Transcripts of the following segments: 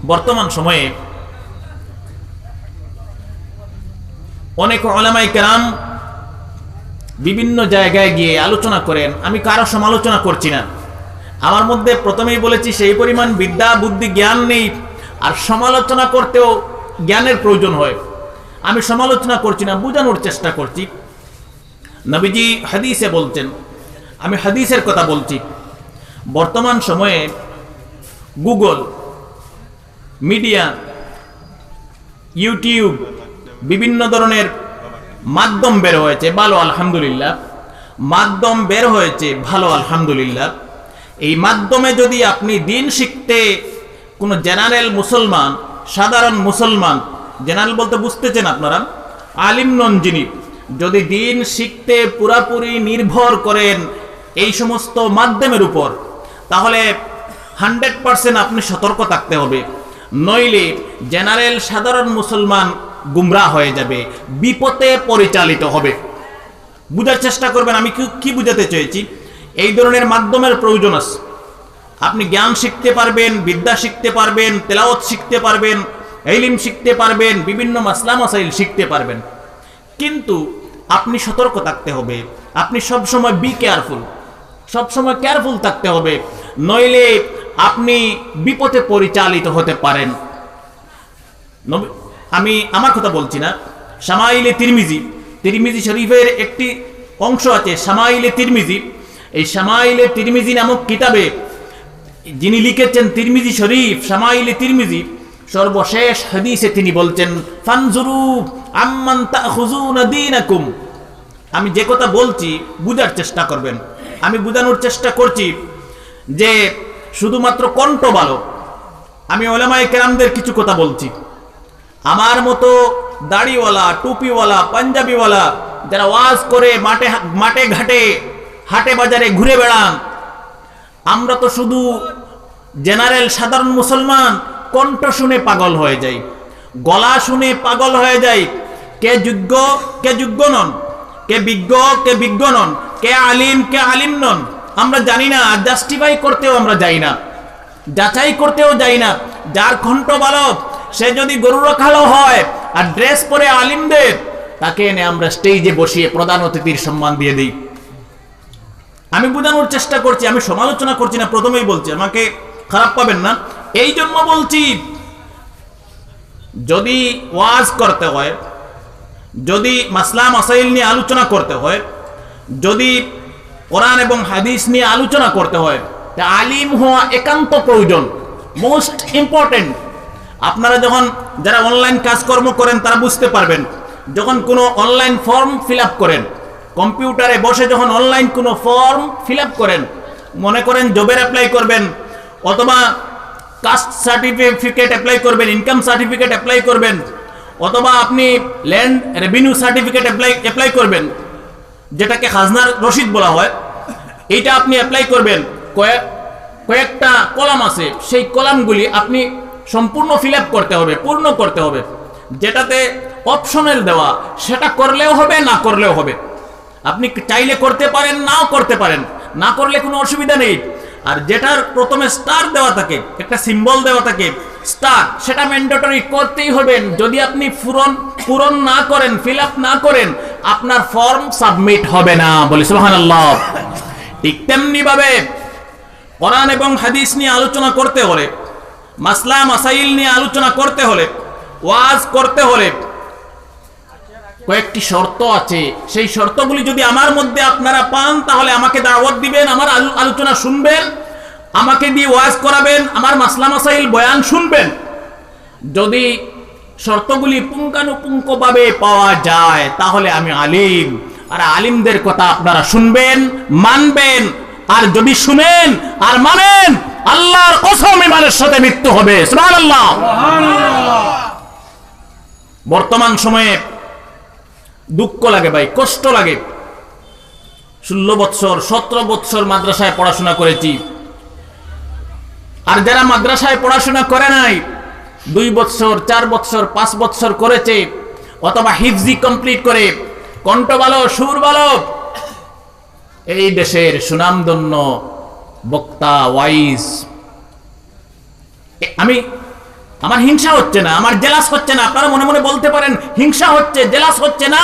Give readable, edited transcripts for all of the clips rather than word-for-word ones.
বর্তমান সময়ে অনেক উলামায়ে কেরাম বিভিন্ন জায়গায় গিয়ে আলোচনা করেন। আমি কারো সমালোচনা করছি না, আমার মধ্যে প্রথমেই বলেছি সেই পরিমাণ বিদ্যা বুদ্ধি জ্ঞান নেই, আর সমালোচনা করতেও জ্ঞানের প্রয়োজন হয়। আমি সমালোচনা করছি না, বোঝানোর চেষ্টা করছি। নবীজি হাদিসে বলছেন, আমি হাদিসের কথা বলছি। বর্তমান সময়ে গুগল, মিডিয়া, ইউটিউব, বিভিন্ন ধরনের মাধ্যম বের হয়েছে, ভালো আলহামদুলিল্লাহ। মাধ্যম বের হয়েছে, ভালো আলহামদুলিল্লাহ। এই মাধ্যমে যদি আপনি দিন শিখতে কোনো জেনারেল মুসলমান, সাধারণ মুসলমান, জেনারেল বলতে বুঝতেছেন আপনারা, আলিম নন যিনি, যদি দিন শিখতে পুরাপুরি নির্ভর করেন এই সমস্ত মাধ্যমের উপর, তাহলে 100% আপনি সতর্ক থাকতে হবে, নইলে জেনারেল সাধারণ মুসলমান গুমরাহ হয়ে যাবে, বিপদে পরিচালিত হবে। বুঝার চেষ্টা করবেন আমি কি বুঝাতে চেয়েছি। এই ধরনের মাধ্যমের প্রয়োজন আছে। আপনি জ্ঞান শিখতে পারবেন, বিদ্যা শিখতে পারবেন, তেলাওয়াত শিখতে পারবেন, ইলম শিখতে পারবেন, বিভিন্ন মাসলা মাসাইল শিখতে পারবেন, কিন্তু আপনি সতর্ক থাকতে হবে। আপনি সবসময় বি কেয়ারফুল, সবসময় কেয়ারফুল থাকতে হবে, নইলে আপনি বিপদে পরিচালিত হতে পারেন। আমি আমার কথা বলছি না। শামাইলে তিরমিজি শরীফের একটি অংশ আছে শামাইলে তিরমিজি। এই শামাইলে তিরমিজি নামক কিতাবে যিনি লিখেছেন তিরমিজি শরীফ, শামাইলে তিরমিজি, সর্বশেষ হাদিসে তিনি বলছেন, ফানজুরু আম্মান তাখুযুনা দীনাকুম। আমি যে কথা বলছি বুঝার চেষ্টা করবেন। আমি বোঝানোর চেষ্টা করছি যে শুধুমাত্র কণ্ঠ ভালো। আমি উলামায়ে কেরামদের কিছু কথা বলছি। আমার মতো দাড়িওয়ালা, টুপিওয়ালা, পাঞ্জাবিওয়ালা যারা ওয়াজ করে মাঠে ঘাটে, হাটে বাজারে ঘুরে বেড়ান, আমরা তো শুধু জেনারেল সাধারণ মুসলমান কণ্ঠ শুনে পাগল হয়ে যাই, গলা শুনে পাগল হয়ে যাই। কে যোগ্য, কে যোগ্য নন, কে বিজ্ঞ, কে বিজ্ঞ নন, কে আলিম নন, আমরা জানি না। জাস্টিফাই করতেও আমরা যাই না, যাচাই করতেও যাই না। যার কণ্ঠ ভালো, সে যদি গরু রাখালো হয় আর ড্রেস পরে আলিমদের, তাকে এনে আমরা স্টেজে বসিয়ে প্রধান অতিথির সম্মান দিয়ে দিই। আমি বোঝানোর চেষ্টা করছি, আমি সমালোচনা করছি না, প্রথমেই বলছি, আমাকে খারাপ পাবেন না। এই জন্য বলছি, যদি ওয়াজ করতে হয়, যদি মাসলা মাসাইল নিয়ে আলোচনা করতে হয়, যদি কোরআন এবং হাদিস নিয়ে আলোচনা করতে হয়, তা আলিম হওয়া একান্ত প্রয়োজন, মোস্ট ইম্পর্টেন্ট। আপনারা যখন যারা অনলাইন কাজকর্ম করেন তারা বুঝতে পারবেন, যখন কোনো অনলাইন ফর্ম ফিল আপ করেন, কম্পিউটারে বসে যখন অনলাইন কোনো ফর্ম ফিল আপ করেন, মনে করেন জবের অ্যাপ্লাই করবেন, অথবা কাস্ট সার্টিফিকেট অ্যাপ্লাই করবেন, ইনকাম সার্টিফিকেট অ্যাপ্লাই করবেন, অথবা আপনি ল্যান্ড রেভিনিউ সার্টিফিকেট অ্যাপ্লাই করবেন, যেটাকে খাজনার রসিদ বলা হয়, এইটা আপনি অ্যাপ্লাই করবেন। কয়েকটা কলাম আছে, সেই কলামগুলি আপনি সম্পূর্ণ ফিল আপ করতে হবে, পূর্ণ করতে হবে। যেটাতে অপশনাল দেওয়া, সেটা করলেও হবে, না করলেও হবে। আপনি চাইলে করতে পারেন, নাও করতে পারেন, না করলে কোনো অসুবিধা নেই। আর যেটার প্রথমে স্টার দেওয়া থাকে, একটা সিম্বল দেওয়া থাকে স্টার, সেটা ম্যান্ডেটরি করতেই হবে। যদি আপনি পূরণ না করেন, ফিল আপ না করেন, আপনার ফর্ম সাবমিট হবে না। বলি সুবহানাল্লাহ। ঠিক তেমনি ভাবে কোরআন এবং হাদিস নিয়ে আলোচনা করতে হলে, মাসলা মাসাইল নিয়ে আলোচনা করতে হলে, ওয়াজ করতে হলে কয়েকটি শর্ত আছে। সেই শর্তগুলি যদি আমার মধ্যে আপনারা পান, তাহলে আমাকে দাওয়াত দিবেন, আমার আলোচনা শুনবেন, আমাকে দিয়ে ওয়াজ করাবেন, আমার মাসলা মাসাইল বয়ান শুনবেন। যদি শর্তগুলি পুঙ্খানুপুঙ্খভাবে পাওয়া যায়, তাহলে আমি আলিম। আর আলিমদের কথা আপনারা শুনবেন, মানবেন। আর যদি শুনেন আর মানেন, আল্লাহর কসম ইমানের সাথে মৃত্যু হবে। সুবহানাল্লাহ। বর্তমান সময়ে দুঃখ লাগে ভাই, কষ্ট লাগে। 16 বছর 17 বছর মাদ্রাসায় পড়াশোনা করেছি, আর যারা মাদ্রাসায় পড়াশোনা করে নাই, 2 বছর 4 বছর 5 বছর করেছে, অথবা হিফজি কমপ্লিট করে, কণ্ঠ ভালো, সুর ভালো, এই দেশের সুনামধন্য বক্তা, ওয়াইজ। আমি আমার হিংসা হচ্ছে না, আমার জেলাস হচ্ছে না। আপনারা মনে মনে বলতে পারেন হিংসা হচ্ছে, জেলাস হচ্ছে না।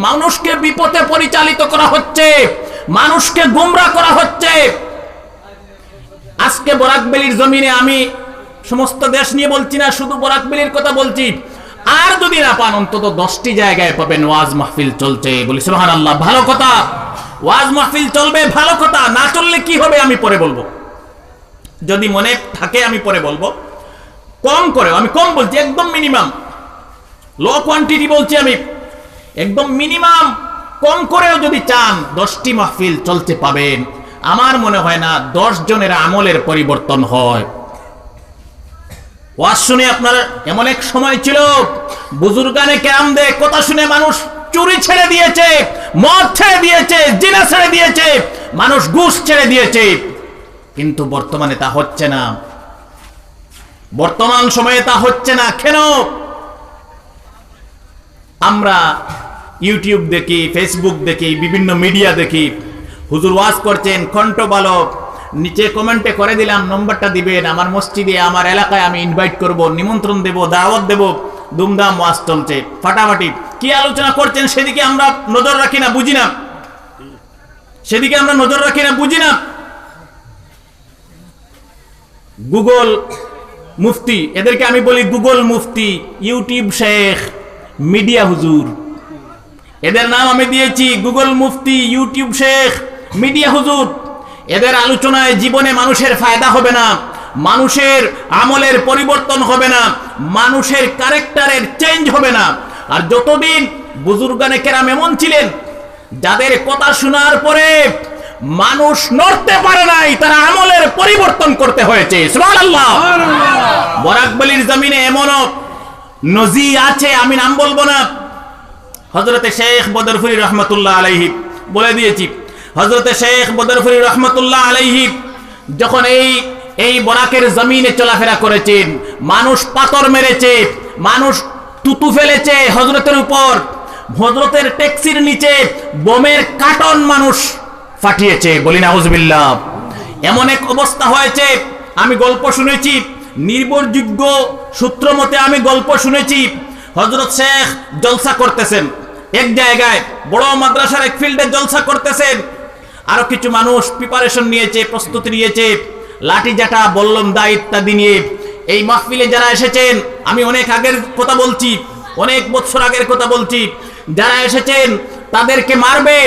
মানুষকে বিপথে পরিচালিত করা হচ্ছে, মানুষকে গোমরা করা হচ্ছে। আজকে বরাকবেলির জমিনে, আমি সমস্ত দেশ নিয়ে বলছি না, শুধু বরাকবেলির কথা বলছি, আর যদি না পান অন্তত 10টি জায়গায় পাবেন ওয়াজ মাহফিল চলছে। বলি সুবহানাল্লাহ, ভালো কথা। ওয়াজ মাহফিল চলবে, ভালো কথা। না চললে কি হবে আমি পরে বলবো, যদি মনে থাকে আমি পরে বলবো। কম করে, আমি কম বলছি, একদম মিনিমাম, লো কোয়ান্টিটি বলছি আমি, একদম মিনিমাম। কম করেও যদি চান 10টি মাহফিল চলতে পাবেন। আমার মনে হয় না 10 জনের আমলের পরিবর্তন হয়। ওয়াজ শুনে আপনার এমন এক সময় ছিল, বুজুর্গানে কেরামদের কথা শুনে মানুষ চুরি ছেড়ে দিয়েছে, মদ ছেড়ে দিয়েছে, জিনা ছেড়ে দিয়েছে, মানুষ ঘুষ ছেড়ে দিয়েছে। কিন্তু বর্তমানে তা হচ্ছে না, বর্তমান সময়ে তা হচ্ছে না। কেন? আমরা ইউটিউব দেখি, ফেসবুক দেখি, বিভিন্ন মিডিয়া দেখি, হুজুর ওয়াজ করছেন, কণ্ঠ ভালো, নিচে কমেন্টে করে দিলাম নম্বরটা দিবেন, আমার মসজিদে, আমার এলাকায় আমি ইনভাইট করব, নিমন্ত্রণ দেব, দাওয়াত দেব, দুমদাম ওয়াজ চলছে, ফাটাফাটি। কি আলোচনা করছেন সেদিকে আমরা নজর রাখি না, বুঝি না, সেদিকে আমরা নজর রাখি না, বুঝি না। গুগল মুফতি, এদেরকে আমি বলি গুগল মুফতি, ইউটিউব শেখ, মিডিয়া হুজুর, এদের নাম আমি দিয়েছি গুগল মুফতি, ইউটিউব শেখ, মিডিয়া হুজুর। এদের আলোচনায় জীবনে মানুষের ফায়দা হবে না, মানুষের আমলের পরিবর্তন হবে না, মানুষের ক্যারেক্টারের চেঞ্জ হবে না। আর যতদিন বুজুর্গানে কেরাম এমন ছিলেন যাদের কথা শোনার পরে মানুষ নড়তে পারে নাই, তারা আমলের পরিবর্তন করতে হয়েছে। সুবহানাল্লাহ। বরাকবেলির জমিনে এমনও নজি আছে, আমি নাম বলবো না। হযরতে শেখ বদরপুরি রহমতুল্লাহ আলাইহি, বলে দিয়েছি, হযরতে শেখ বদরপুরি রহমতুল্লাহ আলাইহি যখন এই বরাকের জমিনে চলাফেরা করেছেন, মানুষ পাথর মেরেছে, মানুষ তুতু ফেলেছে হযরতের উপর, হযরতের ট্যাক্সির নিচে বোমের কার্টন মানুষ ফাটিয়েছে। বলি নাউজুবিল্লাহ। এমন এক অবস্থা হয়েছে, আমি গল্প শুনেছি, নির্ভরযোগ্য সূত্র মতে আমি গল্প শুনেছি, হযরত শেখ জলসা করতেছেন এক জায়গায়, বড় মাদ্রাসার এক ফিল্ডে জলসা করতেছেন। আরো কিছু মানুষ প্রিপারেশন নিয়েছে, প্রস্তুতি নিয়েছে, লাঠি জাটা, বল্লম দা ইত্যাদি নিয়ে। এই মাহফিলে যারা এসেছেন, আমি অনেক আগের কথা বলছি, অনেক বছর আগের কথা বলছি, যারা এসেছেন তাদেরকে মারবে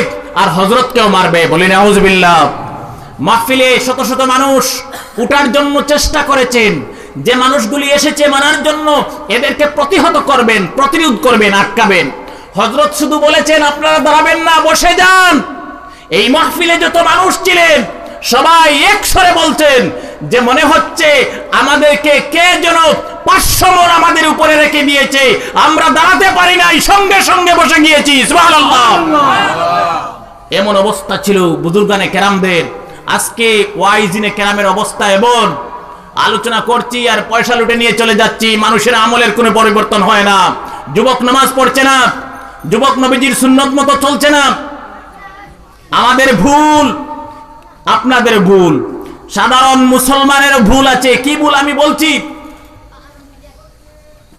আর হযরতকেও মারবে। বলি নাউজুবিল্লাহ। মাহফিলে শত শত মানুষ উঠার জন্য চেষ্টা করেছেন, যে মানুষগুলি এসেছে মানার জন্য, এদেরকে প্রতিহত করবেন, প্রতিরোধ করবেন, আটকাবেন। হযরত শুধু বলেছেন আপনারা দাঁড়াবেন না, বসে যান। এই মাহফিলে যত মানুষ ছিলেন সবাই একসরে বলছেন যে মনে হচ্ছে আমাদেরকে কে যেন 500 মণ আমাদের উপরে রেখে দিয়েছে, আমরা দাঁড়াতে পারি নাই, সঙ্গে সঙ্গে বসে গিয়েছি। সুবহানাল্লাহ। এমন অবস্থা ছিল বুজুর্গানে কেরামদের। আজকে ওয়াইজিনে কেরামের অবস্থা এমন, আলোচনা করছি আর পয়সা লুটে নিয়ে চলে যাচ্ছি, মানুষের আমলের কোনো পরিবর্তন হয় না। যুবক নামাজ পড়ছে না, যুবক নবীজির সুন্নত মতো চলছে না। আমাদের ভুল, আপনাদের ভুল, সাধারণ মুসলমানের ভুল আছে। কি ভুল আমি বলছি?